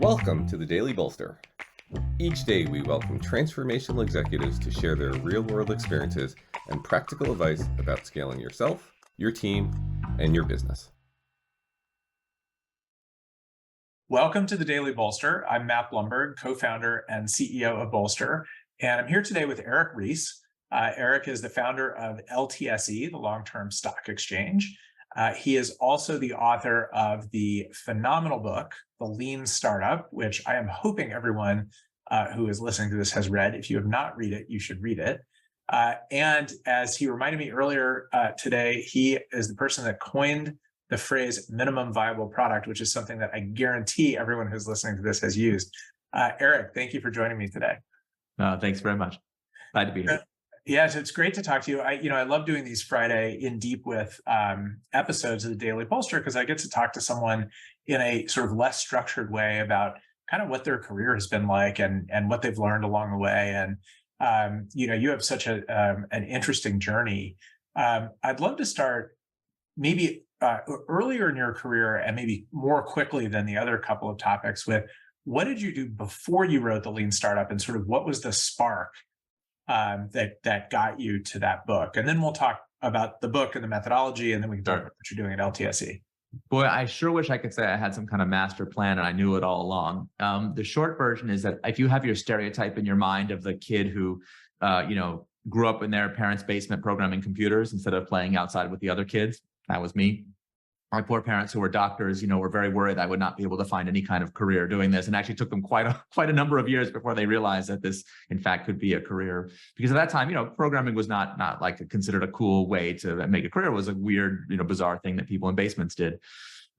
Welcome to the Daily Bolster. Each day we welcome transformational executives to share their real-world experiences and practical advice about scaling yourself, your team, and your business. Welcome to the Daily Bolster. I'm Matt Blumberg, co-founder and CEO of Bolster, and I'm here today with Eric Ries. Eric is the founder of LTSE, the Long-Term Stock Exchange. He is also the author of the phenomenal book, The Lean Startup, which I am hoping everyone who is listening to this has read. If you have not read it, you should read it. And as he reminded me earlier today, he is the person that coined the phrase minimum viable product, which is something that I guarantee everyone who's listening to this has used. Eric, thank you for joining me today. Thanks very much. Glad to be here. Yes, it's great to talk to you. I love doing these Friday in deep with episodes of the Daily Bolster because I get to talk to someone in a sort of less structured way about kind of what their career has been like and what they've learned along the way. And you have such an interesting journey. I'd love to start maybe earlier in your career and maybe more quickly than the other couple of topics with what did you do before you wrote The Lean Startup and sort of what was the spark that got you to that book? And then we'll talk about the book and the methodology, and then we can talk about what you're doing at LTSE. Boy, I sure wish I could say I had some kind of master plan and I knew it all along. The short version is that if you have your stereotype in your mind of the kid who, grew up in their parents' basement programming computers instead of playing outside with the other kids, that was me. My poor parents who were doctors, were very worried I would not be able to find any kind of career doing this, and actually took them quite a number of years before they realized that this, in fact, could be a career. Because at that time, programming was not like considered a cool way to make a career. It was a weird, bizarre thing that people in basements did.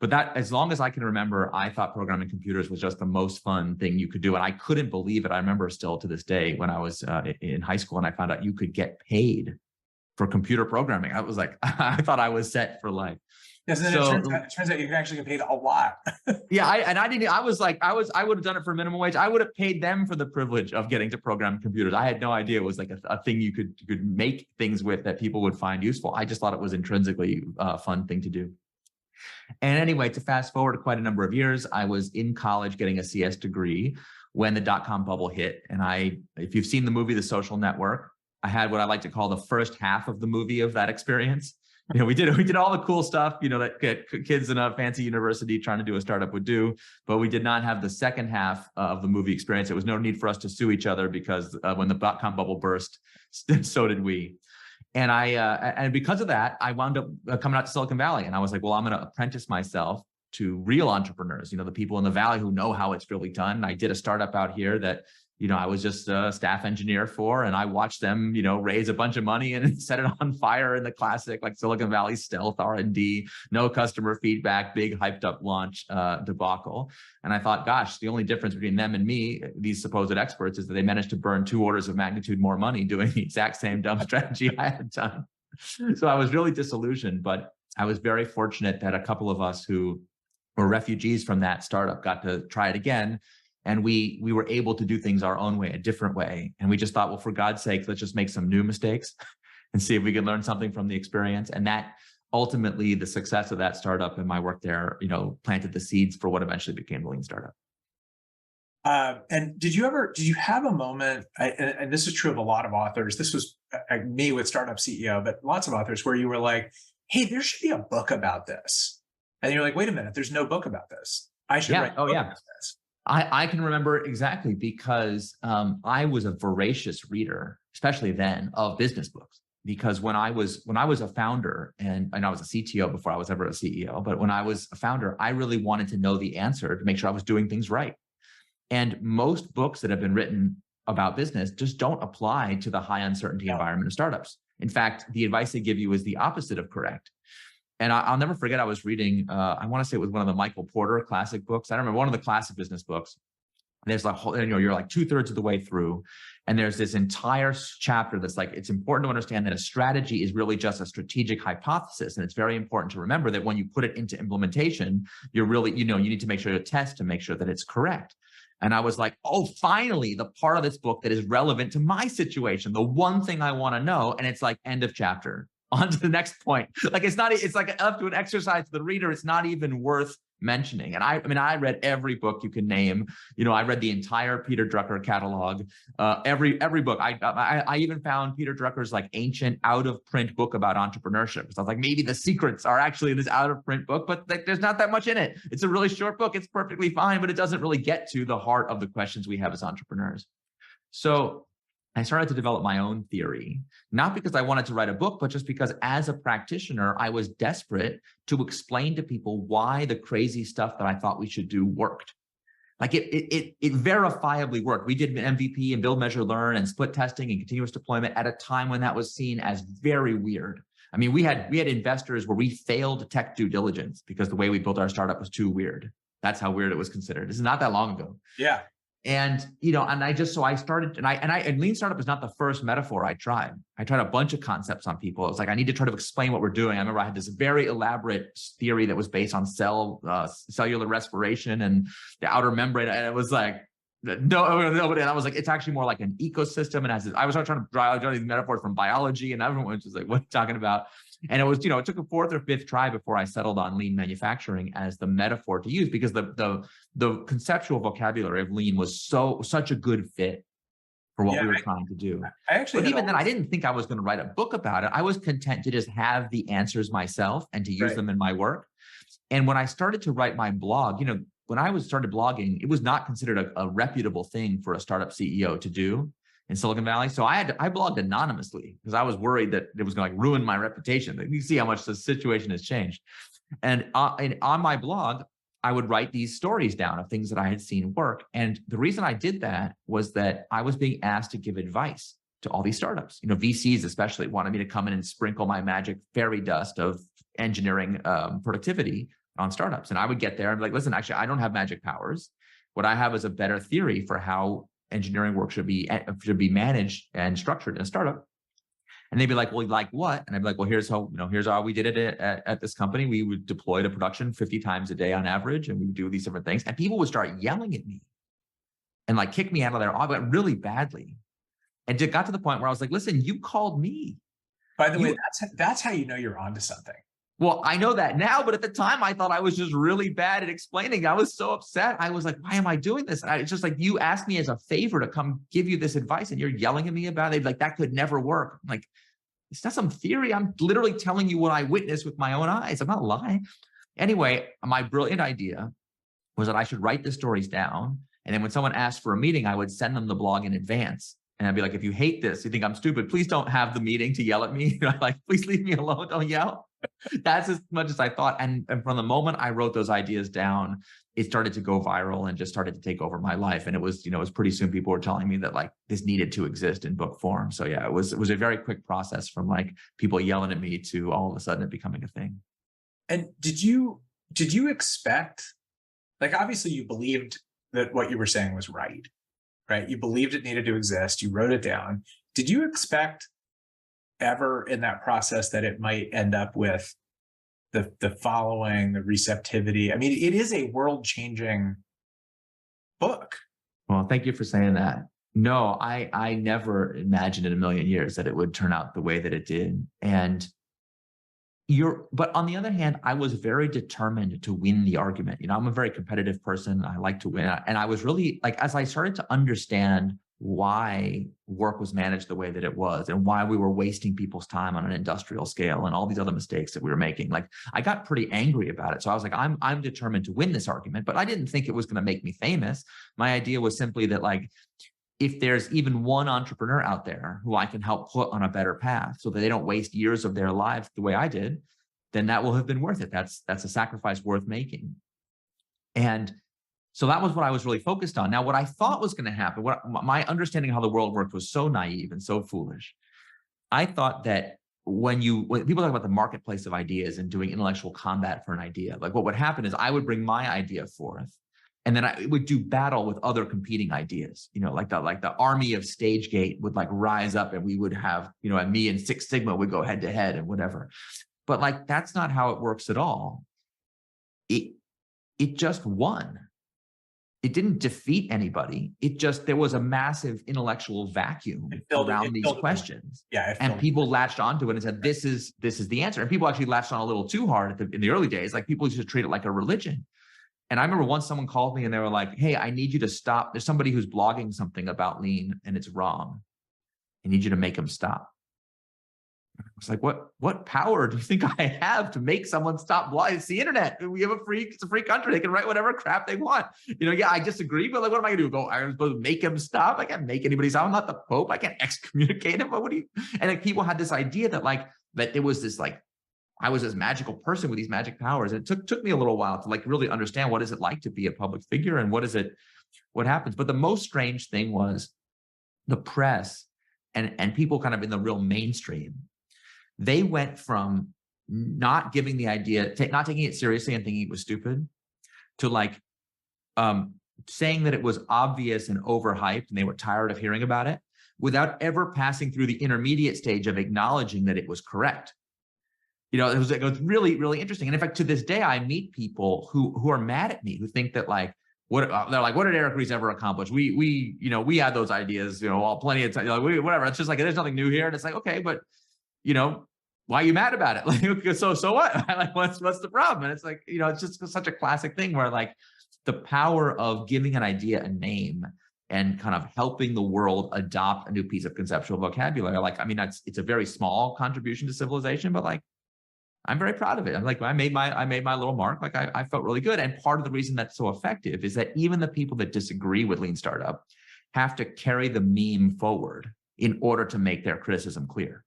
But that, as long as I can remember, I thought programming computers was just the most fun thing you could do, and I couldn't believe it. I remember still to this day when I was in high school and I found out you could get paid for computer programming. I was like, I thought I was set for life. Yes, and so, it turns out you can actually get paid a lot. Yeah, I would have done it for minimum wage. I would have paid them for the privilege of getting to program computers. I had no idea it was like a thing you could make things with that people would find useful. I just thought it was intrinsically a fun thing to do. And anyway, to fast forward quite a number of years, I was in college getting a CS degree when the dot-com bubble hit. And if you've seen the movie The Social Network, I had what I like to call the first half of the movie of that experience. We did all the cool stuff, that kids in a fancy university trying to do a startup would do, but we did not have the second half of the movie experience. There was no need for us to sue each other because when the dot-com bubble burst, so did we. And and because of that, I wound up coming out to Silicon Valley, and I was like, well, I'm going to apprentice myself to real entrepreneurs, the people in the Valley who know how it's really done. And I did a startup out here that I was just a staff engineer for, and I watched them, raise a bunch of money and set it on fire in the classic, like Silicon Valley stealth R&D, no customer feedback, big hyped up launch debacle. And I thought, gosh, the only difference between them and me, these supposed experts, is that they managed to burn 2 orders of magnitude more money doing the exact same dumb strategy I had done. So I was really disillusioned, but I was very fortunate that a couple of us who were refugees from that startup got to try it again. And we were able to do things our own way, a different way. And we just thought, well, for God's sake, let's just make some new mistakes and see if we can learn something from the experience. And that ultimately, the success of that startup and my work there, planted the seeds for what eventually became the Lean Startup. And did you have a moment, and this is true of a lot of authors, this was me with Startup CEO, but lots of authors where you were like, hey, there should be a book about this. And you're like, wait a minute, there's no book about this. I should write a book about this. I can remember exactly because I was a voracious reader, especially then, of business books. Because when I was a founder, and I was a CTO before I was ever a CEO, but when I was a founder, I really wanted to know the answer to make sure I was doing things right. And most books that have been written about business just don't apply to the high uncertainty environment of startups. In fact, the advice they give you is the opposite of correct. And I'll never forget, I was reading, I want to say it was one of the Michael Porter classic books. I don't remember, one of the classic business books. There's like, you're like 2/3 of the way through. And there's this entire chapter that's like, it's important to understand that a strategy is really just a strategic hypothesis. And it's very important to remember that when you put it into implementation, you're really, you need to make sure to test to make sure that it's correct. And I was like, oh, finally, the part of this book that is relevant to my situation, the one thing I want to know. And it's like end of chapter. On to the next point. Like it's like up to an exercise to the reader. It's not even worth mentioning. And I mean, I read every book you can name. I read the entire Peter Drucker catalog, every book. I even found Peter Drucker's like ancient out of print book about entrepreneurship. Because I was like, maybe the secrets are actually in this out of print book, but like, there's not that much in it. It's a really short book. It's perfectly fine, but it doesn't really get to the heart of the questions we have as entrepreneurs. So I started to develop my own theory, not because I wanted to write a book, but just because as a practitioner, I was desperate to explain to people why the crazy stuff that I thought we should do worked. Like it verifiably worked. We did MVP and build, measure, learn and split testing and continuous deployment at a time when that was seen as very weird. I mean, we had investors where we failed tech due diligence because the way we built our startup was too weird. That's how weird it was considered. This is not that long ago. Yeah. And, I started, and lean startup is not the first metaphor I tried. I tried a bunch of concepts on people. It was like, I need to try to explain what we're doing. I remember I had this very elaborate theory that was based on cellular respiration and the outer membrane. And it was like, nobody. And I was like, it's actually more like an ecosystem. And I was trying to draw these metaphors from biology, and everyone was just like, what are you talking about? And it was, it took a fourth or fifth try before I settled on lean manufacturing as the metaphor to use, because the conceptual vocabulary of lean was such a good fit for what we were trying to do. But even then, I didn't think I was going to write a book about it. I was content to just have the answers myself and to use them in my work. And when I started to write my blog, when I started blogging, it was not considered a reputable thing for a startup CEO to do in Silicon Valley. So I blogged anonymously because I was worried that it was going to like ruin my reputation. You can see how much the situation has changed. And on my blog, I would write these stories down of things that I had seen work. And the reason I did that was that I was being asked to give advice to all these startups. VCs especially wanted me to come in and sprinkle my magic fairy dust of engineering productivity on startups. And I would get there and be like, listen, actually, I don't have magic powers. What I have is a better theory for how engineering work should be managed and structured in a startup. And they'd be like, well, like what? And I'd be like, well, here's how we did it at this company. We would deploy to production 50 times a day on average. And we would do these different things. And people would start yelling at me and like kick me out of their office really badly. And it got to the point where I was like, listen, you called me. By the way, that's how you know you're onto something. Well, I know that now, but at the time I thought I was just really bad at explaining. I was so upset. I was like, why am I doing this? And it's just like, you asked me as a favor to come give you this advice and you're yelling at me about it. Like, that could never work. I'm like, it's not some theory. I'm literally telling you what I witnessed with my own eyes. I'm not lying. Anyway, my brilliant idea was that I should write the stories down. And then when someone asked for a meeting, I would send them the blog in advance. And I'd be like, if you hate this, you think I'm stupid, please don't have the meeting to yell at me. Like, please leave me alone. Don't yell. That's as much as I thought. And from the moment I wrote those ideas down, it started to go viral and just started to take over my life. And it was pretty soon people were telling me that like this needed to exist in book form. So yeah, it was a very quick process from like people yelling at me to all of a sudden it becoming a thing. And did you expect, like, obviously you believed that what you were saying was right? You believed it needed to exist. You wrote it down. Did you expect ever in that process that it might end up with the following, the receptivity? I mean, it is a world-changing book. Well, thank you for saying that. No, I never imagined in a million years that it would turn out the way that it did. But on the other hand, I was very determined to win the argument. I'm a very competitive person. I like to win. And I was really like, as I started to understand why work was managed the way that it was and why we were wasting people's time on an industrial scale and all these other mistakes that we were making, like I got pretty angry about it. So I was like, I'm determined to win this argument, but I didn't think it was going to make me famous. My idea was simply that like, if there's even one entrepreneur out there who I can help put on a better path so that they don't waste years of their lives the way I did, then that will have been worth it. That's a sacrifice worth making. And so that was what I was really focused on. Now, what I thought was going to happen, my understanding of how the world worked was so naive and so foolish. I thought that when people talk about the marketplace of ideas and doing intellectual combat for an idea, like what would happen is I would bring my idea forth. And then I would do battle with other competing ideas, like the army of StageGate would like rise up and we would have, and me and Six Sigma would go head to head and whatever. But like, that's not how it works at all. It just won. It didn't defeat anybody. There was a massive intellectual vacuum around these questions. Yeah. And people latched onto it and said, this is the answer. And people actually latched on a little too hard in the early days. Like people used to treat it like a religion. And I remember once someone called me and they were like, hey, I need you to stop. There's somebody who's blogging something about lean and it's wrong. I need you to make them stop. I was like, what power do you think I have to make someone stop blogging? It's the internet. It's a free country. They can write whatever crap they want. Yeah, I disagree, but like, what am I gonna do? I'm supposed to make him stop? I can't make anybody stop. I'm not the Pope. I can't excommunicate him. But what do you? And like people had this idea that there was this I was this magical person with these magic powers. And it took me a little while to like really understand what is it like to be a public figure and what happens. But the most strange thing was the press and people kind of in the real mainstream. They went from not giving the idea, not taking it seriously and thinking it was stupid, to saying that it was obvious and overhyped and they were tired of hearing about it without ever passing through the intermediate stage of acknowledging that it was correct. It was really, really interesting. And in fact, to this day, I meet people who are mad at me, who think that what did Eric Ries ever accomplish? We had those ideas, plenty of time, whatever. It's just like, there's nothing new here. And it's like, okay, but why are you mad about it? Like, so what? What's the problem? And it's like, it's just such a classic thing where the power of giving an idea a name and kind of helping the world adopt a new piece of conceptual vocabulary. It's a very small contribution to civilization, but I'm very proud of it. I'm I made my little mark. I felt really good. And part of the reason that's so effective is that even the people that disagree with Lean Startup have to carry the meme forward in order to make their criticism clear.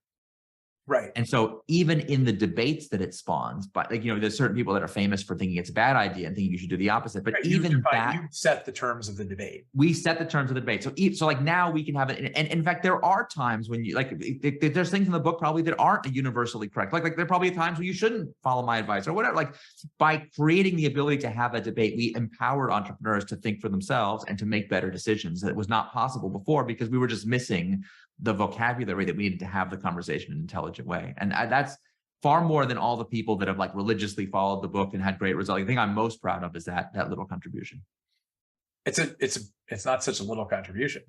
Right. And so even in the debates that it spawns, but there's certain people that are famous for thinking it's a bad idea and thinking you should do the opposite. But right, even you set the terms of the debate. We set the terms of the debate. So now we can have it. And in fact, there are times when there's things in the book probably that aren't universally correct. Like there are probably times when you shouldn't follow my advice or whatever. By creating the ability to have a debate, we empowered entrepreneurs to think for themselves and to make better decisions that was not possible before because we were just missing the vocabulary that we needed to have the conversation in an intelligent way. And that's far more than all the people that have religiously followed the book and had great results. The thing I'm most proud of is that little contribution. It's not such a little contribution.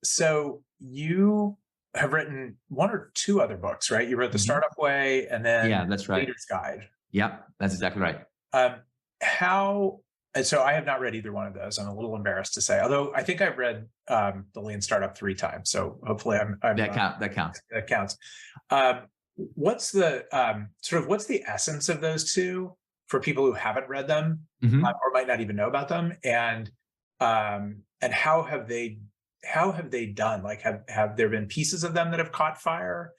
So you have written one or two other books, right? You wrote The Startup Way and then that's right. Leader's Guide. Yep, that's exactly right. And so I have not read either one of those. I'm a little embarrassed to say, although I think I've read The Lean Startup 3 times. So hopefully that counts. That counts. What's the what's the essence of those two for people who haven't read them or might not even know about them? And how have they done? Have there been pieces of them that have caught fire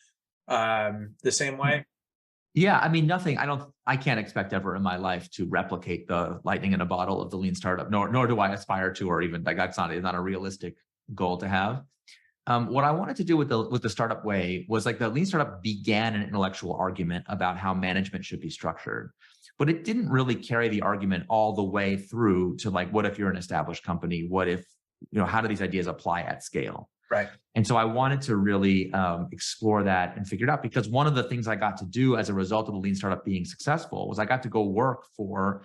the same way? Yeah, nothing. I can't expect ever in my life to replicate the lightning in a bottle of the Lean Startup, nor do I aspire to, or even that's not a realistic goal to have. What I wanted to do with the Startup Way was the Lean Startup began an intellectual argument about how management should be structured, but it didn't really carry the argument all the way through to what if you're an established company? What if, how do these ideas apply at scale? Right. And so I wanted to really explore that and figure it out, because one of the things I got to do as a result of the Lean Startup being successful was I got to go work for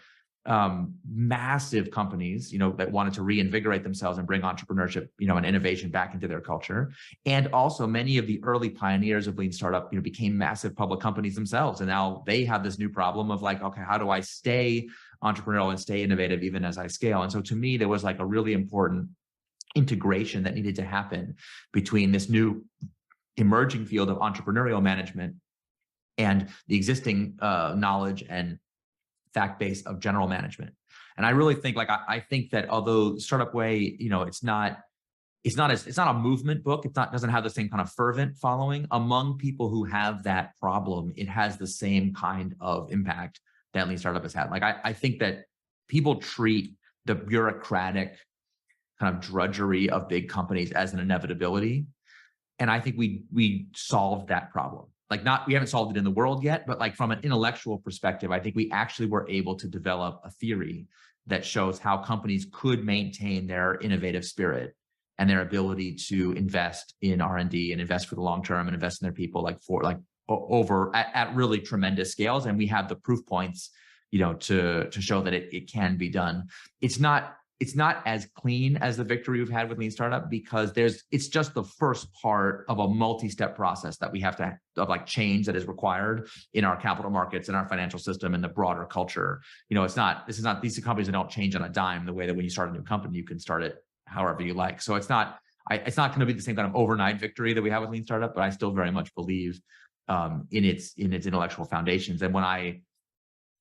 massive companies, that wanted to reinvigorate themselves and bring entrepreneurship, and innovation back into their culture. And also many of the early pioneers of Lean Startup, became massive public companies themselves. And now they have this new problem of okay, how do I stay entrepreneurial and stay innovative even as I scale? And so to me, there was a really important integration that needed to happen between this new emerging field of entrepreneurial management and the existing knowledge and fact base of general management. And I really think I think that although Startup Way, it's not a movement book. Doesn't have the same kind of fervent following among people who have that problem. It has the same kind of impact that Lean Startup has had. I think that people treat the bureaucratic kind of drudgery of big companies as an inevitability. And I think we solved that problem. We haven't solved it in the world yet, but from an intellectual perspective, I think we actually were able to develop a theory that shows how companies could maintain their innovative spirit and their ability to invest in R&D and invest for the long term and invest in their people over at really tremendous scales. And we have the proof points, to show that it can be done. It's not it's not as clean as the victory we've had with Lean Startup, because it's just the first part of a multi-step process that we have to of like change that is required in our capital markets, in our financial system, and the broader culture. These companies don't change on a dime the way that when you start a new company, you can start it however you like. So it's not going to be the same kind of overnight victory that we have with Lean Startup, but I still very much believe in its intellectual foundations. And when I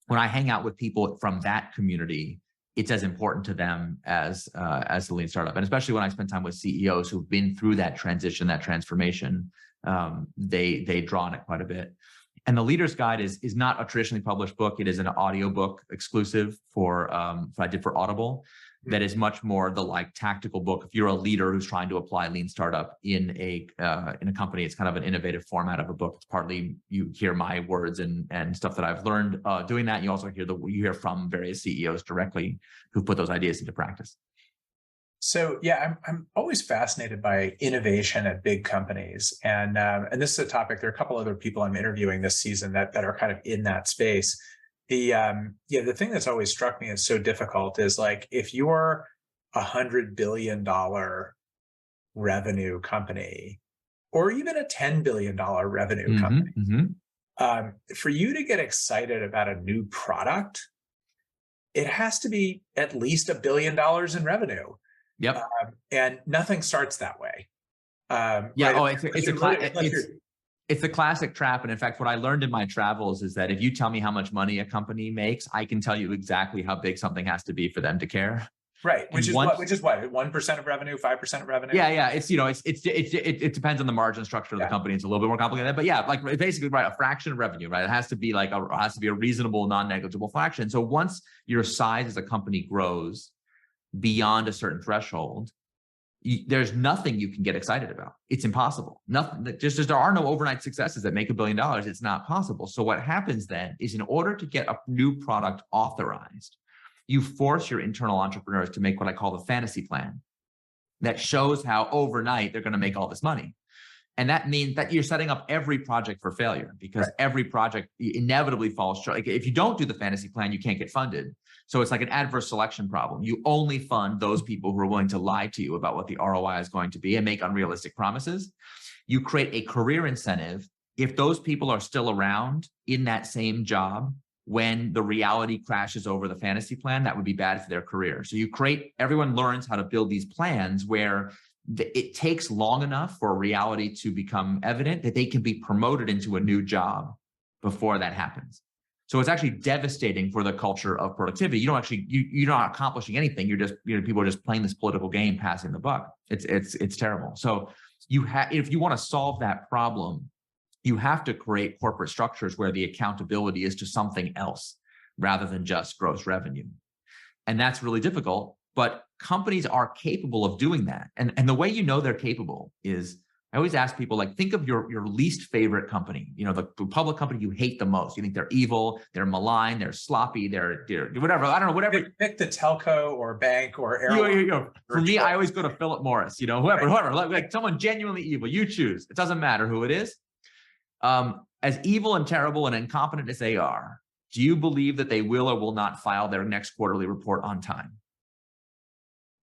hang out with people from that community, it's as important to them as the Lean Startup. And especially when I spend time with CEOs who've been through that transition, that transformation, they draw on it quite a bit. And the Leader's Guide is not a traditionally published book. It is an audiobook exclusive I did for Audible. That is much more the like tactical book. If you're a leader who's trying to apply Lean Startup in a company, it's kind of an innovative format of a book. It's partly you hear my words and stuff that I've learned doing that. You also hear from various CEOs directly who put those ideas into practice. So yeah, I'm always fascinated by innovation at big companies, and this is a topic. There are a couple other people I'm interviewing this season that are kind of in that space. The thing that's always struck me as so difficult is like if you're $100 billion revenue company, or even a $10 billion revenue company, for you to get excited about a new product, it has to be at least $1 billion in revenue. Yep. And nothing starts that way. It's a classic trap. And in fact, what I learned in my travels is that if you tell me how much money a company makes, I can tell you exactly how big something has to be for them to care. Right. Which is what? 1% of revenue, 5% of revenue? Yeah. It depends on the margin structure of the company. It's a little bit more complicated, but yeah, like basically, right, a fraction of revenue, right? It has to be a reasonable, non-negligible fraction. So once your size as a company grows beyond a certain threshold, there's nothing you can get excited about. It's impossible. Nothing. Just as there are no overnight successes that make $1 billion, it's not possible. So what happens then is, in order to get a new product authorized, you force your internal entrepreneurs to make what I call the fantasy plan that shows how overnight they're going to make all this money. And that means that you're setting up every project for failure, because every project inevitably falls short. Like if you don't do the fantasy plan, you can't get funded. So it's like an adverse selection problem. You only fund those people who are willing to lie to you about what the ROI is going to be and make unrealistic promises. You create a career incentive if those people are still around in that same job when the reality crashes over the fantasy plan. That would be bad for their career. So everyone learns how to build these plans where it takes long enough for reality to become evident that they can be promoted into a new job before that happens. So it's actually devastating for the culture of productivity. You're not accomplishing anything. People are just playing this political game, passing the buck. It's terrible. So if you want to solve that problem, you have to create corporate structures where the accountability is to something else rather than just gross revenue. And that's really difficult, but companies are capable of doing that. And the way you know they're capable is, I always ask people, like, think of your least favorite company, the public company you hate the most. You think they're evil, they're malign, they're sloppy, they're whatever. I don't know, whatever. Pick the telco or bank or airline. For me, I always go to Philip Morris, whoever, like someone genuinely evil. You choose. It doesn't matter who it is. As evil and terrible and incompetent as they are, do you believe that they will or will not file their next quarterly report on time?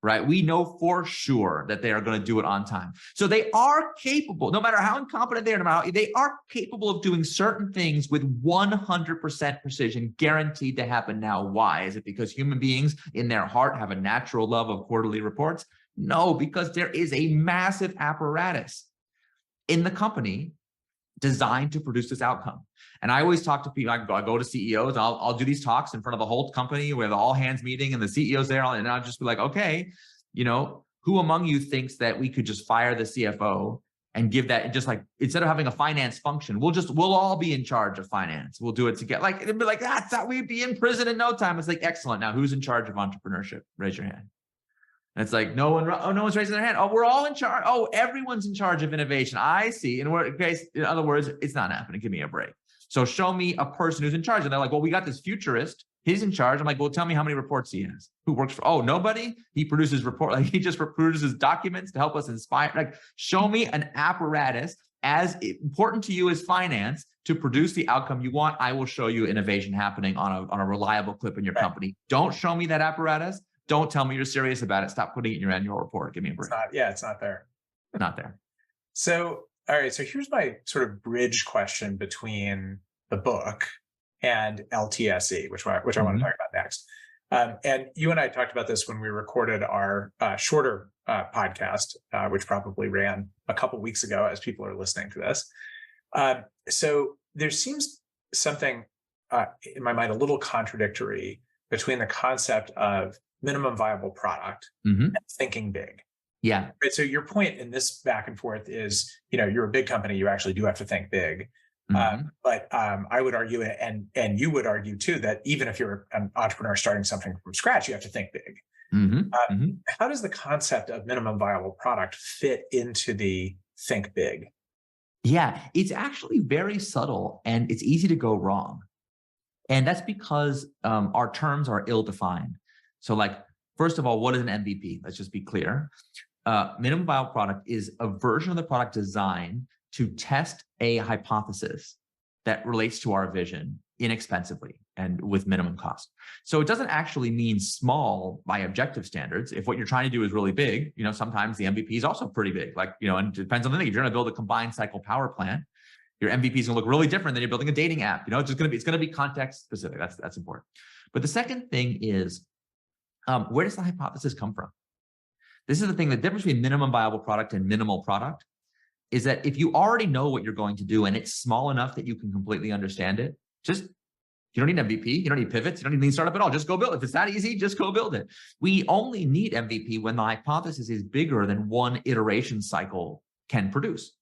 Right? We know for sure that they are going to do it on time. So they are capable, no matter how incompetent they are, they are capable of doing certain things with 100% precision, guaranteed to happen now. Why? Is it because human beings in their heart have a natural love of quarterly reports? No, because there is a massive apparatus in the company designed to produce this outcome. And I always talk to people. I go to CEOs. I'll do these talks in front of the whole company with the all hands meeting and the CEO's there, and I'll just be like, okay, who among you thinks that we could just fire the CFO and give that, just like, instead of having a finance function, we'll all be in charge of finance. We'll do it together. Like, it'd be like, that's how we'd be in prison in no time. It's like, excellent. Now who's in charge of entrepreneurship? Raise your hand. And it's like, no one's raising their hand. Oh, we're all in charge. Oh, everyone's in charge of innovation. I see. In other words, it's not happening. Give me a break. So show me a person who's in charge. And they're like, well, we got this futurist. He's in charge. I'm like, well, tell me how many reports he has. Who works for? Oh, nobody. He produces report. Like, he just produces documents to help us inspire. Like, show me an apparatus as important to you as finance to produce the outcome you want. I will show you innovation happening on a reliable clip in your company. Don't show me that apparatus. don't tell me you're serious about it. Stop putting it in your annual report. Give me a break. It's not there. Not there. So, all right. So here's my sort of bridge question between the book and LTSE, which I want to talk about next. And you and I talked about this when we recorded our shorter podcast, which probably ran a couple weeks ago as people are listening to this. So there seems something in my mind a little contradictory between the concept of minimum viable product and thinking big. Yeah. Right. So your point in this back and forth is, you're a big company, you actually do have to think big. But I would argue, and you would argue too, that even if you're an entrepreneur starting something from scratch, you have to think big. How does the concept of minimum viable product fit into the think big? Yeah, it's actually very subtle and it's easy to go wrong. And that's because our terms are ill-defined. So like, first of all, what is an MVP? Let's just be clear. Minimum viable product is a version of the product designed to test a hypothesis that relates to our vision inexpensively and with minimum cost. So it doesn't actually mean small by objective standards. If what you're trying to do is really big, sometimes the MVP is also pretty big. Like, and it depends on the thing. If you're going to build a combined cycle power plant, your MVP is going to look really different than you're building a dating app. It's going to be context specific. That's important. But the second thing is, where does the hypothesis come from? This is the thing, the difference between minimum viable product and minimal product is that if you already know what you're going to do and it's small enough that you can completely understand it, you don't need MVP, you don't need pivots, you don't need startup at all. Just go build it. If it's that easy, just go build it. We only need MVP when the hypothesis is bigger than one iteration cycle can produce.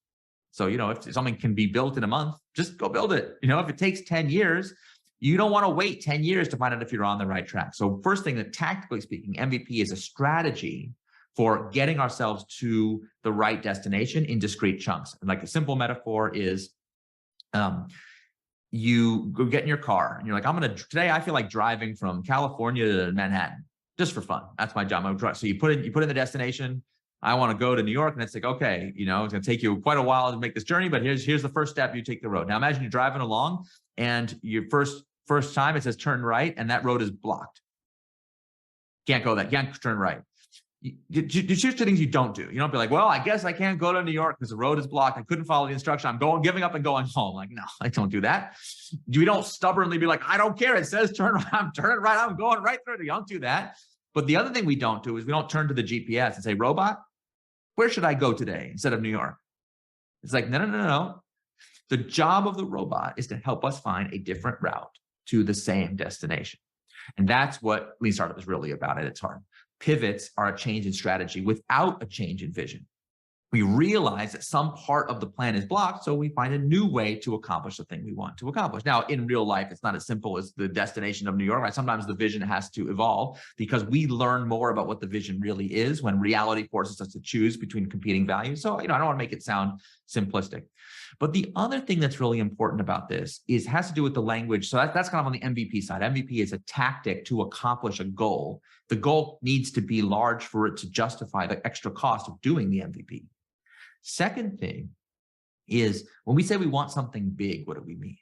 So, if something can be built in a month, just go build it. If it takes 10 years, you don't want to wait 10 years to find out if you're on the right track. So first thing, that tactically speaking, MVP is a strategy for getting ourselves to the right destination in discrete chunks. And like a simple metaphor is, you go get in your car and you're like, today I feel like driving from California to Manhattan just for fun. That's my job. So you put in the destination. I want to go to New York, and it's like, okay, it's going to take you quite a while to make this journey, but here's the first step. You take the road. Now imagine you're driving along and your first time it says turn right and that road is blocked. Can't go that, can't turn right. Here's the things you don't do. You don't be like, well, I guess I can't go to New York because the road is blocked. I couldn't follow the instruction. I'm giving up and going home. Like, no, I don't do that. You don't stubbornly be like, I don't care. It says turn right. I'm turning right. I'm going right through. You don't do that. But the other thing we don't do is we don't turn to the GPS and say, robot, where should I go today instead of New York? It's like, no. The job of the robot is to help us find a different route to the same destination. And that's what Lean Startup is really about at its heart. Pivots are a change in strategy without a change in vision. We realize that some part of the plan is blocked, so we find a new way to accomplish the thing we want to accomplish. Now, in real life, it's not as simple as the destination of New York. Right? Sometimes the vision has to evolve because we learn more about what the vision really is when reality forces us to choose between competing values. So, I don't want to make it sound simplistic. But the other thing that's really important about this has to do with the language. So that's kind of on the MVP side. MVP is a tactic to accomplish a goal. The goal needs to be large for it to justify the extra cost of doing the MVP. Second thing is when we say we want something big, what do we mean?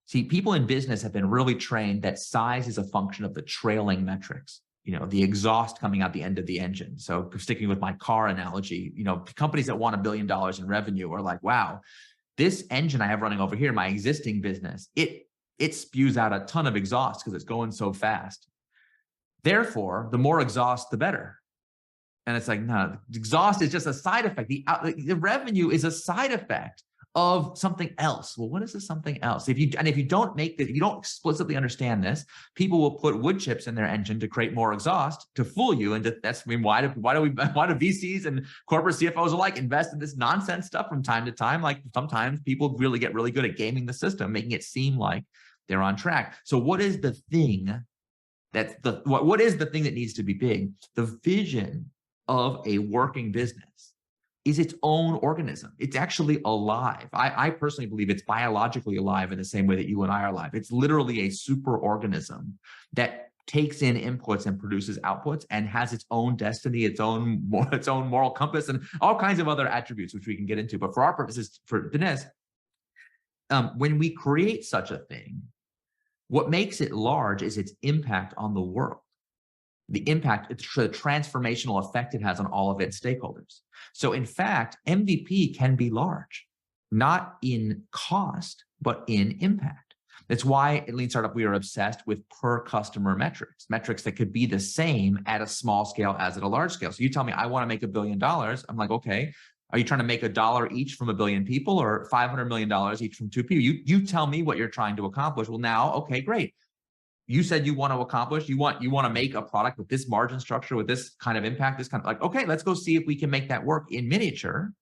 See, people in business have been really trained that size is a function of the trailing metrics, the exhaust coming out the end of the engine. So sticking with my car analogy, companies that want $1 billion in revenue are like, wow, this engine I have running over here, my existing business, it spews out a ton of exhaust because it's going so fast. Therefore, the more exhaust, the better. And it's like, no, exhaust is just a side effect. The revenue is a side effect of something else. Well, what is this something else? If you don't explicitly understand this, people will put wood chips in their engine to create more exhaust to fool you. And why do VCs and corporate CFOs alike invest in this nonsense stuff from time to time? Like sometimes people really get really good at gaming the system, making it seem like they're on track. So what is the thing what is the thing that needs to be big? The vision of a working business is its own organism. It's actually alive. I personally believe it's biologically alive in the same way that you and I are alive. It's literally a super organism that takes in inputs and produces outputs and has its own destiny, its own moral compass, and all kinds of other attributes, which we can get into. But for our purposes, for Dinesh, when we create such a thing, what makes it large is its impact on the world. the impact, it's the transformational effect it has on all of its stakeholders. So in fact, MVP can be large, not in cost, but in impact. That's why at Lean Startup, we are obsessed with per customer metrics that could be the same at a small scale as at a large scale. So you tell me, I want to make $1 billion. I'm like, okay, are you trying to make $1 each from 1 billion people or $500 million each from 2 people? You tell me what you're trying to accomplish. Well, now, okay, great. You said you want to accomplish, you want to make a product with this margin structure, with this kind of impact, this kind of like, okay, let's go see if we can make that work in miniature.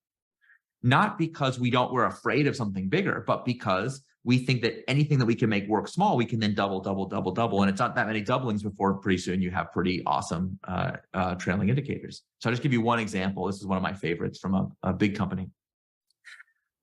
Not because we're afraid of something bigger, but because we think that anything that we can make work small, we can then double. And it's not that many doublings before pretty soon you have pretty awesome trailing indicators. So I'll just give you one example. This is one of my favorites from a big company.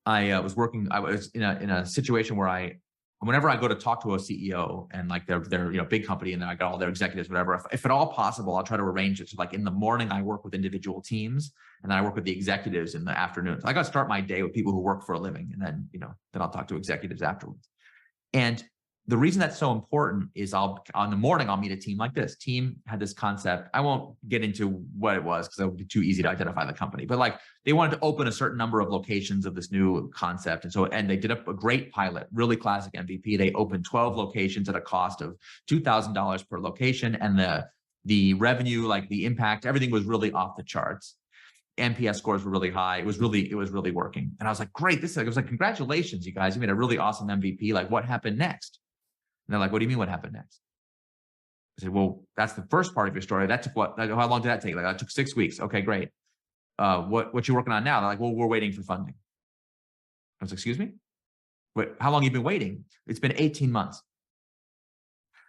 I was in a situation where whenever I go to talk to a CEO and like they're big company and I got all their executives, whatever, if at all possible, I'll try to arrange it. So like in the morning, I work with individual teams and then I work with the executives in the afternoon. So I got to start my day with people who work for a living and then I'll talk to executives afterwards. And the reason that's so important is on the morning, I'll meet a team like this. Team had this concept. I won't get into what it was because it would be too easy to identify the company, but like they wanted to open a certain number of locations of this new concept. And they did a great pilot, really classic MVP. They opened 12 locations at a cost of $2,000 per location. And the revenue, like the impact, everything was really off the charts. NPS scores were really high. It was really working. And I was like, great. It was like, congratulations, you guys. You made a really awesome MVP. Like what happened next? And they're like, what do you mean what happened next? I said, well, that's the first part of your story. That took what? Like, how long did that take? Like, that took 6 weeks. Okay, great. What you working on now? They're like, well, we're waiting for funding. I was like, excuse me? Wait, how long have you been waiting? It's been 18 months.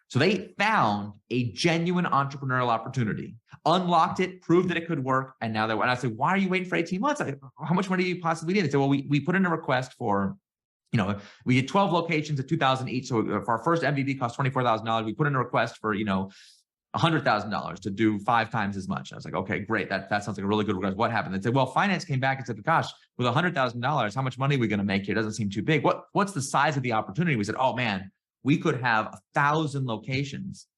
So they found a genuine entrepreneurial opportunity, unlocked it, proved that it could work. And now and I said, why are you waiting for 18 months? How much money do you possibly need? They said, well, we put in a request for, we had 12 locations at $2,000 each. So if our first MVP cost $24,000, we put in a request for, $100,000 to do 5 times as much. I was like, okay, great. That sounds like a really good request. What happened? They said, well, finance came back and said, gosh, with $100,000, how much money are we going to make here? It doesn't seem too big. What's the size of the opportunity? We said, oh man, we could have 1,000 locations,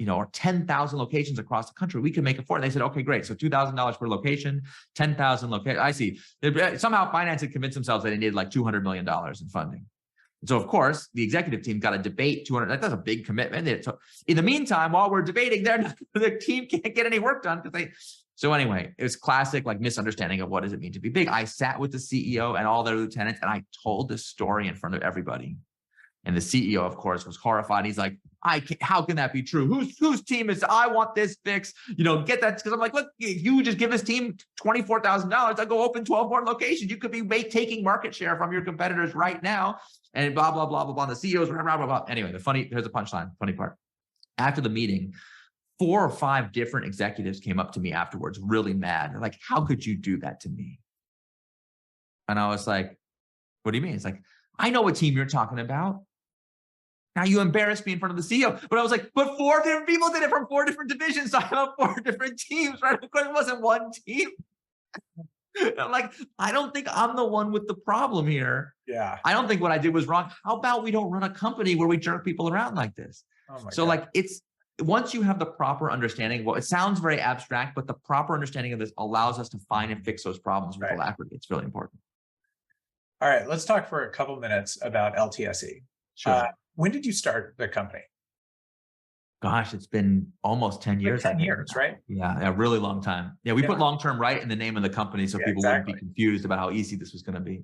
or 10,000 locations across the country. We could make it for it. They said, okay, great. So $2,000 per location, 10,000 locations. I see. Somehow finance had convinced themselves that they needed like $200 million in funding. So of course, the executive team got to debate 200. That's a big commitment. So in the meantime, while we're debating, their team can't get any work done So anyway, it was classic like misunderstanding of what does it mean to be big. I sat with the CEO and all their lieutenants, and I told this story in front of everybody. And the CEO, of course, was horrified. He's like, how can that be true? Whose team is, I want this fixed, get that. Because I'm like, look, you just give this team $24,000. I'll go open 12 more locations. You could be taking market share from your competitors right now. And blah, blah, blah, blah, blah. The CEOs, blah, blah, blah, blah. Anyway, here's the punchline, funny part. After the meeting, 4 or 5 different executives came up to me afterwards, really mad. They're like, how could you do that to me? And I was like, what do you mean? It's like, I know what team you're talking about. Now you embarrassed me in front of the CEO. But I was like, but 4 different people did it from 4 different divisions. So I have 4 different teams, right? Of course, it wasn't one team. I'm like, I don't think I'm the one with the problem here. Yeah. I don't think what I did was wrong. How about we don't run a company where we jerk people around like this? Oh my so God. Like once you have the proper understanding, well, it sounds very abstract, but the proper understanding of this allows us to find and fix those problems with alacrity. It's really important. All right, let's talk for a couple minutes about LTSE. Sure. When did you start the company? Gosh, it's been almost 10 years. Like 10 years, right? Yeah, a really long time. Yeah, we put long-term right in the name of the company so people wouldn't be confused about how easy this was going to be.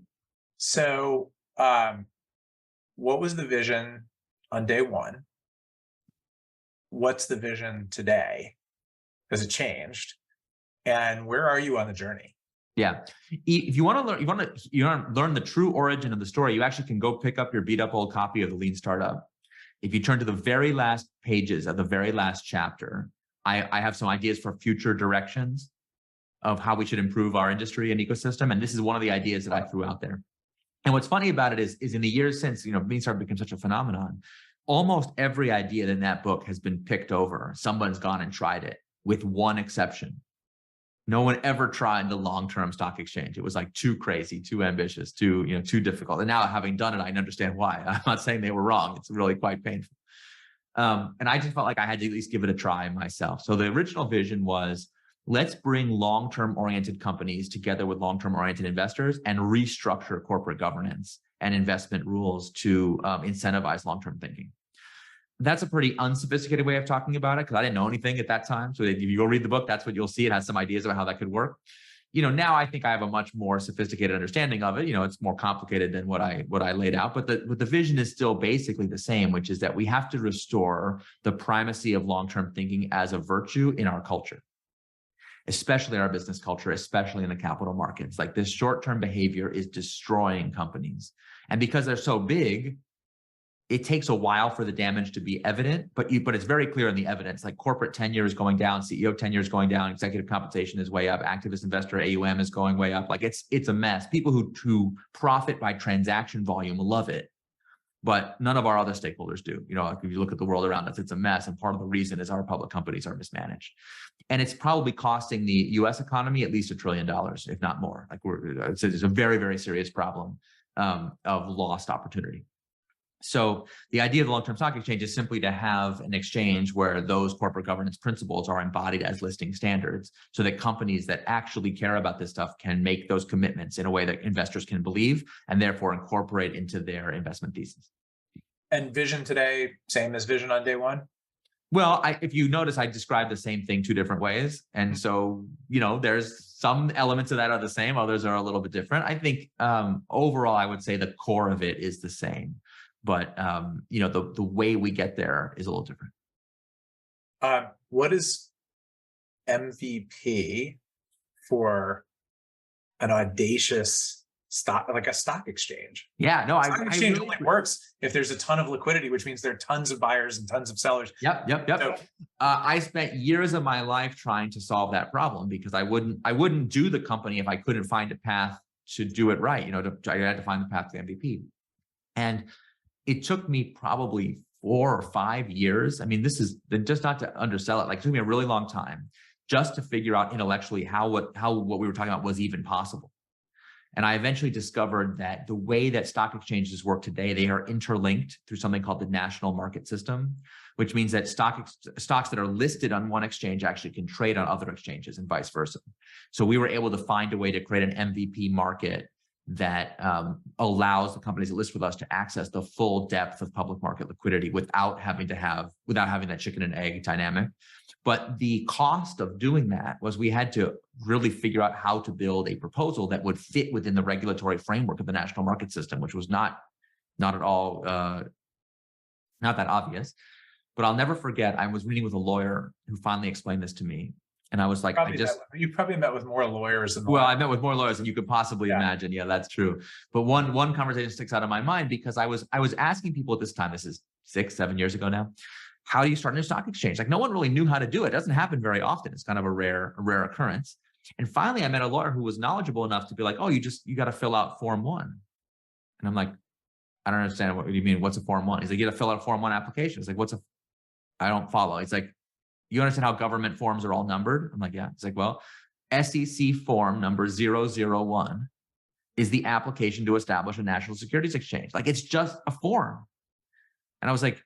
So what was the vision on day one? What's the vision today? Has it changed? And where are you on the journey? Yeah. If you want to learn the true origin of the story, you actually can go pick up your beat up old copy of the Lean Startup. If you turn to the very last pages of the very last chapter, I have some ideas for future directions of how we should improve our industry and ecosystem. And this is one of the ideas that I threw out there. And what's funny about it is in the years since, Lean Startup became such a phenomenon, almost every idea in that book has been picked over. Someone's gone and tried it, with one exception. No one ever tried the long-term stock exchange. It was like too crazy, too ambitious, too difficult. And now having done it, I understand why. I'm not saying they were wrong. It's really quite painful. And I just felt like I had to at least give it a try myself. So the original vision was, let's bring long-term oriented companies together with long-term oriented investors and restructure corporate governance and investment rules to incentivize long-term thinking. That's a pretty unsophisticated way of talking about it because I didn't know anything at that time. So if you go read the book, that's what you'll see. It has some ideas about how that could work. Now I think I have a much more sophisticated understanding of it. It's more complicated than what I laid out, but the vision is still basically the same, which is that we have to restore the primacy of long-term thinking as a virtue in our culture, especially in our business culture, especially in the capital markets. Like, this short-term behavior is destroying companies. And because they're so big, it takes a while for the damage to be evident, but it's very clear in the evidence. Like, corporate tenure is going down, CEO tenure is going down, executive compensation is way up, activist investor AUM is going way up. Like, it's a mess. People who profit by transaction volume love it, but none of our other stakeholders do. Like, if you look at the world around us, it's a mess. And part of the reason is our public companies are mismanaged. And it's probably costing the US economy at least $1 trillion, if not more. Like, it's a very, very serious problem of lost opportunity. So the idea of the long-term stock exchange is simply to have an exchange where those corporate governance principles are embodied as listing standards, so that companies that actually care about this stuff can make those commitments in a way that investors can believe and therefore incorporate into their investment thesis. And vision today, same as vision on day one? Well, if you notice, I described the same thing 2 different ways. And so, there's some elements of that are the same, others are a little bit different. I think overall, I would say the core of it is the same. But the way we get there is a little different. What is MVP for an audacious stock, like a stock exchange? Yeah, no, stock exchange really only works if there's a ton of liquidity, which means there are tons of buyers and tons of sellers. Yep. So, I spent years of my life trying to solve that problem because I wouldn't do the company if I couldn't find a path to do it right. I had to find the path to MVP, and it took me probably 4 or 5 years. I mean, this is just not to undersell it. Like, it took me a really long time just to figure out intellectually how what we were talking about was even possible. And I eventually discovered that the way that stock exchanges work today, they are interlinked through something called the national market system, which means that stocks that are listed on one exchange actually can trade on other exchanges and vice versa. So we were able to find a way to create an MVP market that allows the companies that list with us to access the full depth of public market liquidity without having that chicken and egg dynamic. But the cost of doing that was we had to really figure out how to build a proposal that would fit within the regulatory framework of the national market system, which was not at all not that obvious. But I'll never forget, I was meeting with a lawyer who finally explained this to me. And I was like, you probably met with more lawyers than I met with more lawyers than you could possibly imagine. Yeah, that's true. But one conversation sticks out of my mind because I was asking people at this time, this is 6-7 years ago now, how do you start a new stock exchange? Like, no one really knew how to do it. It doesn't happen very often. It's kind of a rare occurrence. And finally, I met a lawyer who was knowledgeable enough to be like, oh, you got to fill out Form 1. And I'm like, I don't understand what you mean. What's a Form 1? He's like, you got to fill out a Form 1 application. It's like, I don't follow. It's like, you understand how government forms are all numbered? I'm like, yeah. It's like, well, SEC form number 001 is the application to establish a national securities exchange. Like, it's just a form. And I was like,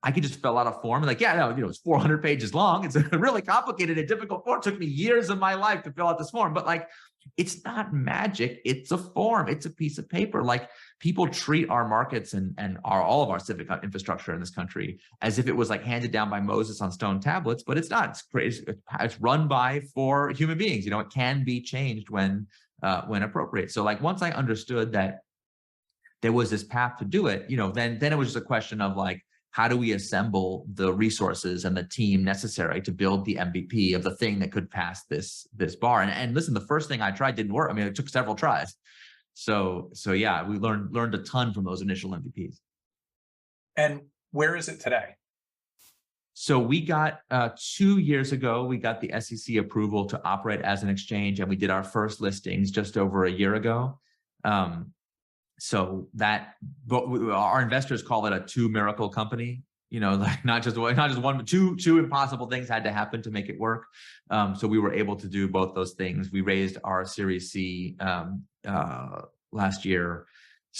I could just fill out a form. And like, yeah, no, it's 400 pages long. It's a really complicated and difficult form. It took me years of my life to fill out this form, but like, it's not magic. It's a form. It's a piece of paper. Like, people treat our markets and all of our civic infrastructure in this country as if it was like handed down by Moses on stone tablets, but it's not. It's crazy. It's run for human beings. It can be changed when appropriate. So like, once I understood that there was this path to do it, then it was just a question of like, how do we assemble the resources and the team necessary to build the MVP of the thing that could pass this bar? And listen, the first thing I tried didn't work. I mean, it took several tries. So yeah, we learned a ton from those initial MVPs. And where is it today? So we got 2 years ago, we got the SEC approval to operate as an exchange, and we did our first listings just over a year ago. So that, but our investors call it a 2 miracle company. Like not just one, but two impossible things had to happen to make it work. So we were able to do both those things. We raised our Series C last year,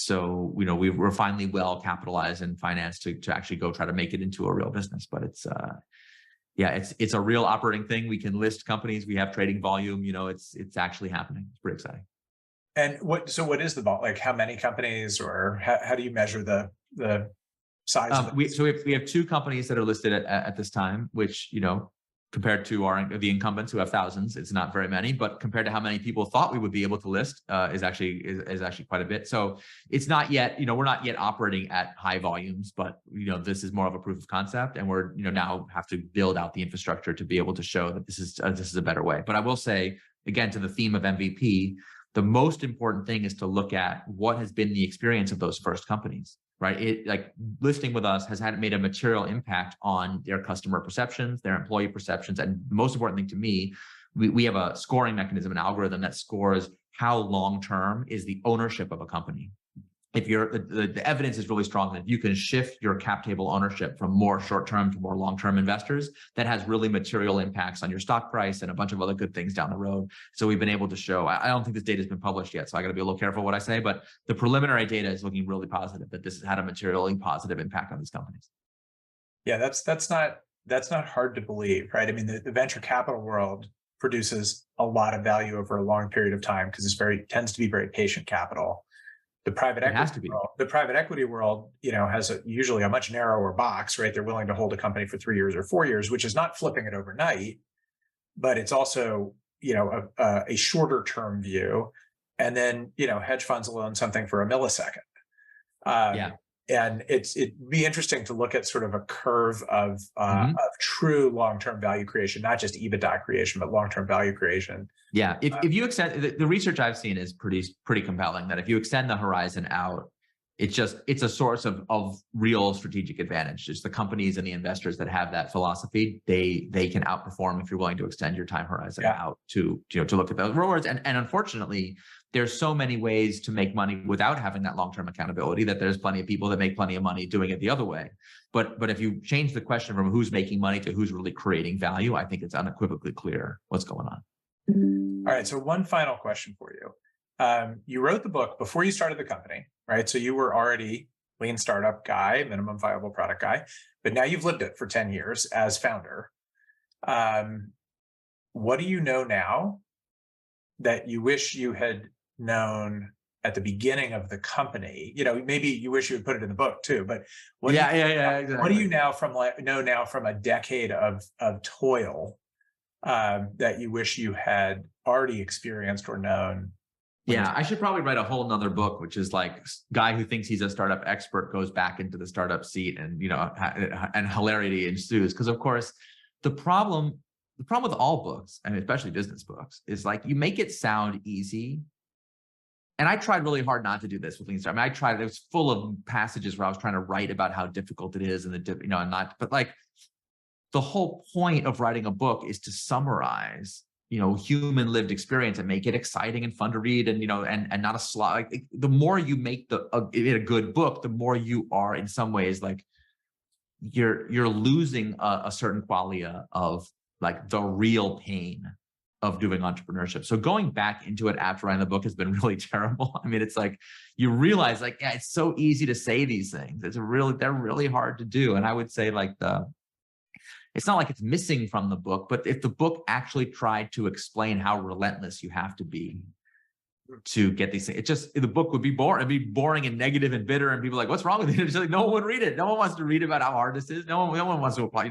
So, we're finally well capitalized and financed to actually go try to make it into a real business. But it's a real operating thing. We can list companies. We have trading volume. It's actually happening. It's pretty exciting. And what is the ball? Like how many companies, or how do you measure the size of it? We have 2 companies that are listed at this time, which, compared to the incumbents who have thousands, it's not very many, but compared to how many people thought we would be able to list, is actually quite a bit. So it's not yet, we're not yet operating at high volumes, but this is more of a proof of concept, and we're now have to build out the infrastructure to be able to show that this is a better way. But I will say, again, to the theme of MVP, the most important thing is to look at what has been the experience of those first companies. Right. Listing with us has made a material impact on their customer perceptions, their employee perceptions. And the most important thing to me, we have a scoring mechanism, an algorithm that scores how long-term is the ownership of a company. If the evidence is really strong that you can shift your cap table ownership from more short-term to more long-term investors, that has really material impacts on your stock price and a bunch of other good things down the road. So we've been able to show, I don't think this data has been published yet, so I got to be a little careful what I say, but the preliminary data is looking really positive that this has had a materially positive impact on these companies. Yeah, that's not hard to believe, right? I mean, the venture capital world produces a lot of value over a long period of time because tends to be very patient capital. The private equity world, has usually a much narrower box, right? They're willing to hold a company for 3 years or 4 years, which is not flipping it overnight, but it's also, a shorter term view. And then, hedge funds will own something for a millisecond. And it'd be interesting to look at sort of a curve of true long-term value creation, not just EBITDA creation, but long-term value creation. Yeah, if you extend the research I've seen is pretty compelling, that if you extend the horizon out, it's a source of real strategic advantage. Just the companies and the investors that have that philosophy, they can outperform if you're willing to extend your time horizon out to look at those rewards. And unfortunately, there's so many ways to make money without having that long-term accountability that there's plenty of people that make plenty of money doing it the other way. But if you change the question from who's making money to who's really creating value, I think it's unequivocally clear what's going on. All right. So one final question for you. You wrote the book before you started the company, right? So you were already lean startup guy, minimum viable product guy, but now you've lived it for 10 years as founder. What do you know now that you wish you had known at the beginning of the company? Maybe you wish you had put it in the book too, but Exactly. What do you know from a decade of toil that you wish you had already experienced or known? Yeah, I should probably write a whole nother book, which is like guy who thinks he's a startup expert goes back into the startup seat, and and hilarity ensues. Because of course, the problem with all books, and especially business books, is like you make it sound easy. And I tried really hard not to do this with Lean Startup. I tried; it was full of passages where I was trying to write about how difficult it is, and but like the whole point of writing a book is to summarize human lived experience and make it exciting and fun to read, and and not a slog. Like the more you make a good book, the more you are in some ways like you're losing a certain qualia of like the real pain of doing entrepreneurship. So going back into it after writing the book has been really terrible. I mean, it's like you realize like, yeah, it's so easy to say these things. They're really hard to do. And I would say like it's not like it's missing from the book, but if the book actually tried to explain how relentless you have to be to get these things, the book would be boring. It'd be boring and negative and bitter, and people are like, what's wrong with it? It's like, no one would read it. No one wants to read about how hard this is. No one wants to apply,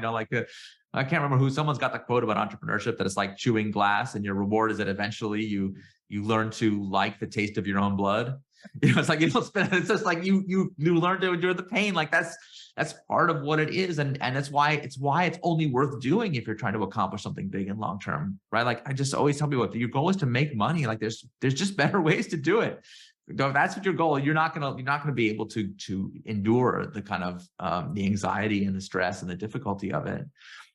I can't remember who, someone's got the quote about entrepreneurship that it's like chewing glass, and your reward is that eventually you learn to like the taste of your own blood. It's like, it's just like you learn to endure the pain. Like that's part of what it is. And that's why it's only worth doing if you're trying to accomplish something big and long-term, right? Like I just always tell people, if your goal is to make money, like there's just better ways to do it. If that's what your goal, you're not gonna be able to endure the kind of the anxiety and the stress and the difficulty of it.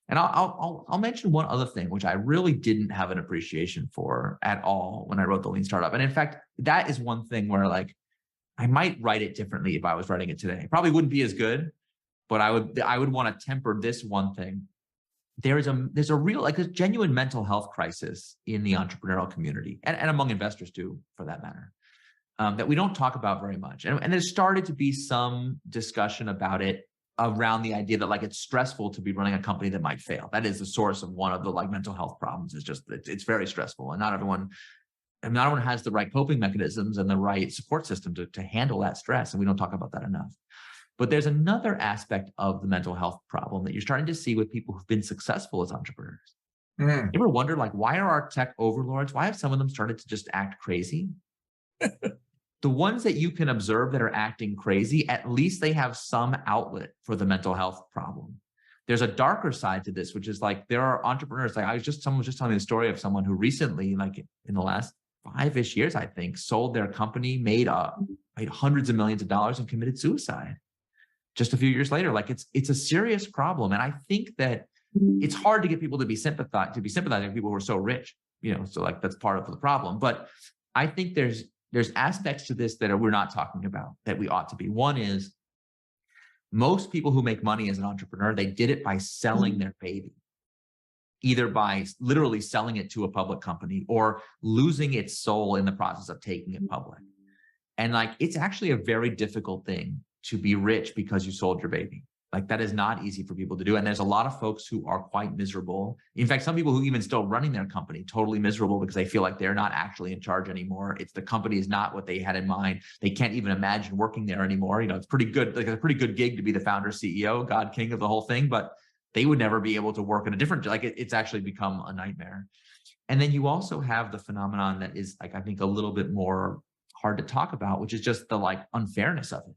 And I'll mention one other thing, which I really didn't have an appreciation for at all when I wrote the Lean Startup. And in fact, that is one thing where like I might write it differently if I was writing it today. It probably wouldn't be as good, but I would want to temper this one thing. There's a real, like a genuine mental health crisis in the entrepreneurial community and among investors too, for that matter. that we don't talk about very much. And there's started to be some discussion about it around the idea that like it's stressful to be running a company that might fail. That is the source of one of the like mental health problems. Is just that it's very stressful, and not everyone has the right coping mechanisms and the right support system to handle that stress. And we don't talk about that enough. But there's another aspect of the mental health problem that you're starting to see with people who've been successful as entrepreneurs. You ever wonder, like, why are our tech overlords, why have some of them started to just act crazy? The ones that you can observe that are acting crazy, at least they have some outlet for the mental health problem. There's a darker side to this, which is like, there are entrepreneurs, like someone was just telling me the story of someone who recently, like in the last 5-ish years, I think, sold their company, made hundreds of millions of dollars and committed suicide just a few years later. Like it's a serious problem. And I think that it's hard to get people to be sympathizing with people who are so rich, so like that's part of the problem. But I think there's aspects to this that we're not talking about that we ought to be. One is most people who make money as an entrepreneur, they did it by selling their baby, either by literally selling it to a public company or losing its soul in the process of taking it public. And like, it's actually a very difficult thing to be rich because you sold your baby. Like that is not easy for people to do. And there's a lot of folks who are quite miserable. In fact, some people who even still running their company, totally miserable because they feel like they're not actually in charge anymore. It's the company is not what they had in mind. They can't even imagine working there anymore. It's pretty good, like a pretty good gig to be the founder, CEO, God king of the whole thing, but they would never be able to work in a different, like it's actually become a nightmare. And then you also have the phenomenon that is like, I think a little bit more hard to talk about, which is just the like unfairness of it.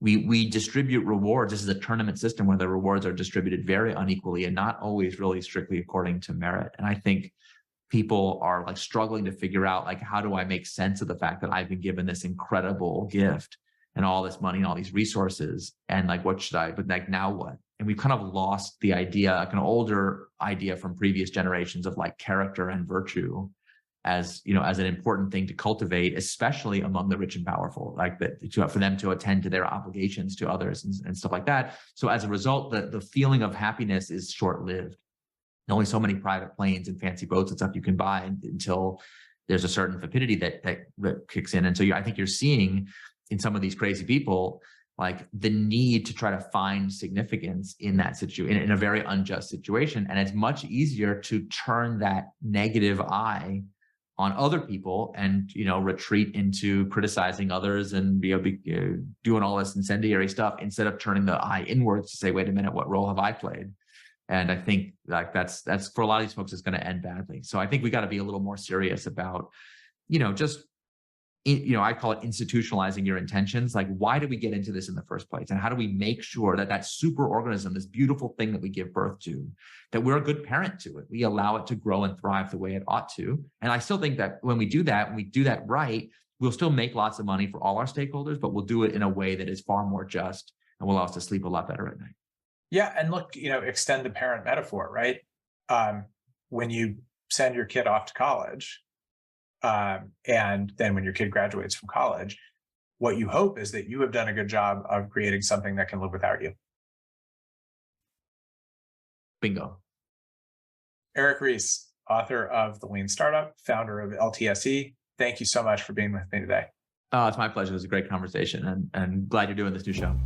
We distribute rewards. This is a tournament system where the rewards are distributed very unequally and not always really strictly according to merit. And I think people are like struggling to figure out, like, how do I make sense of the fact that I've been given this incredible gift and all this money and all these resources, and like, what should I, but like, now what? And we've kind of lost the idea, like an older idea from previous generations of like character and virtue as an important thing to cultivate, especially among the rich and powerful, like that, for them to attend to their obligations to others and stuff like that. So as a result, the feeling of happiness is short-lived. Only so many private planes and fancy boats and stuff you can buy until there's a certain vapidity that kicks in. And so I think you're seeing in some of these crazy people, like the need to try to find significance in that situation, in a very unjust situation. And it's much easier to turn that negative eye on other people and, retreat into criticizing others and doing all this incendiary stuff instead of turning the eye inwards to say, wait a minute, what role have I played? And I think like that's for a lot of these folks is going to end badly. So I think we got to be a little more serious about, I call it institutionalizing your intentions. Like, why did we get into this in the first place? And how do we make sure that super organism, this beautiful thing that we give birth to, that we're a good parent to it? We allow it to grow and thrive the way it ought to. And I still think that when we do that right, we'll still make lots of money for all our stakeholders, but we'll do it in a way that is far more just and will allow us to sleep a lot better at night. Yeah. And look, extend the parent metaphor, right? When you send your kid off to college, and then when your kid graduates from college, what you hope is that you have done a good job of creating something that can live without you. Bingo. Eric Ries, author of The Lean Startup, founder of LTSE. Thank you so much for being with me today. Oh, it's my pleasure. It was a great conversation, and glad you're doing this new show.